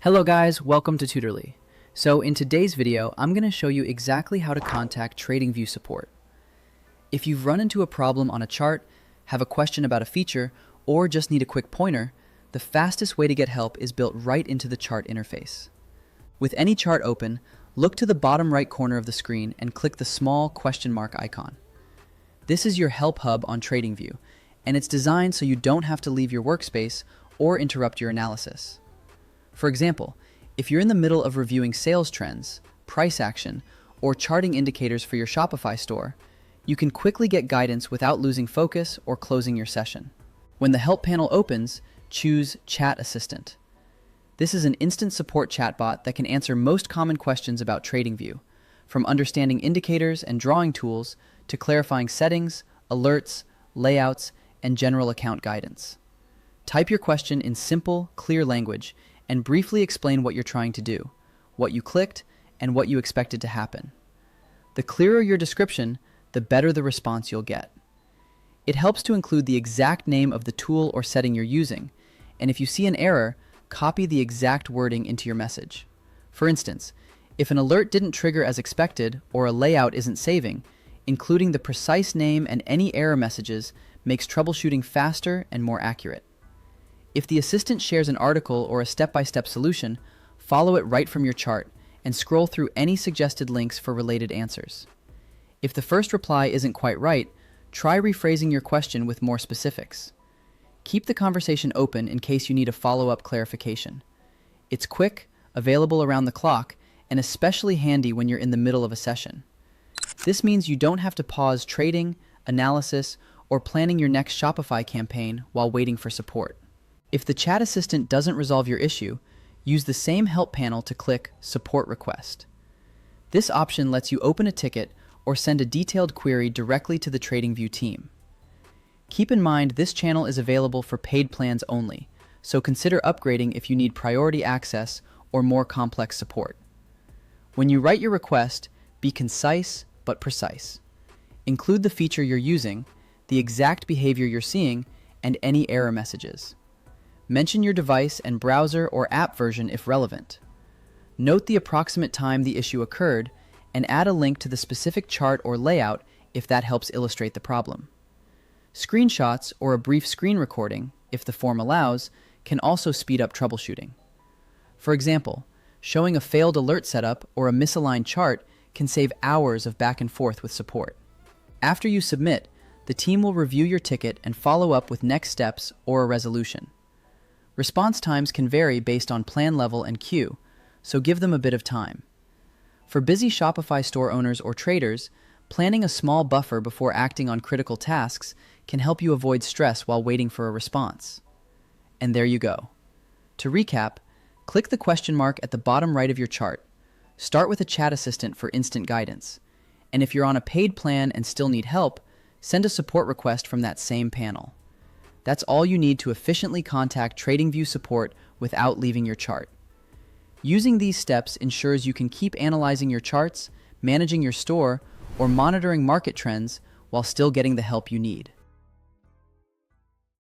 Hello guys, welcome to Tutorly. So in today's video, I'm going to show you exactly how to contact TradingView support. If you've run into a problem on a chart, have a question about a feature, or just need a quick pointer, the fastest way to get help is built right into the chart interface. With any chart open, look to the bottom right corner of the screen and click the small question mark icon. This is your help hub on TradingView, and it's designed so you don't have to leave your workspace or interrupt your analysis. For example, if you're in the middle of reviewing sales trends, price action, or charting indicators for your Shopify store, you can quickly get guidance without losing focus or closing your session. When the Help panel opens, choose Chat Assistant. This is an instant support chatbot that can answer most common questions about TradingView, from understanding indicators and drawing tools to clarifying settings, alerts, layouts, and general account guidance. Type your question in simple, clear language and briefly explain what you're trying to do, what you clicked, and what you expected to happen. The clearer your description, the better the response you'll get. It helps to include the exact name of the tool or setting you're using, and if you see an error, copy the exact wording into your message. For instance, if an alert didn't trigger as expected or a layout isn't saving, including the precise name and any error messages makes troubleshooting faster and more accurate. If the assistant shares an article or a step-by-step solution, follow it right from your chart and scroll through any suggested links for related answers. If the first reply isn't quite right, try rephrasing your question with more specifics. Keep the conversation open in case you need a follow-up clarification. It's quick, available around the clock, and especially handy when you're in the middle of a session. This means you don't have to pause trading, analysis, or planning your next Shopify campaign while waiting for support. If the chat assistant doesn't resolve your issue, use the same help panel to click Support Request. This option lets you open a ticket or send a detailed query directly to the TradingView team. Keep in mind this channel is available for paid plans only, so consider upgrading if you need priority access or more complex support. When you write your request, be concise but precise. Include the feature you're using, the exact behavior you're seeing, and any error messages. Mention your device and browser or app version if relevant. Note the approximate time the issue occurred and add a link to the specific chart or layout if that helps illustrate the problem. Screenshots or a brief screen recording, if the form allows, can also speed up troubleshooting. For example, showing a failed alert setup or a misaligned chart can save hours of back and forth with support. After you submit, the team will review your ticket and follow up with next steps or a resolution. Response times can vary based on plan level and queue, so give them a bit of time. For busy Shopify store owners or traders, planning a small buffer before acting on critical tasks can help you avoid stress while waiting for a response. And there you go. To recap, click the question mark at the bottom right of your chart. Start with a chat assistant for instant guidance. And if you're on a paid plan and still need help, send a support request from that same panel. That's all you need to efficiently contact TradingView support without leaving your chart. Using these steps ensures you can keep analyzing your charts, managing your store, or monitoring market trends while still getting the help you need.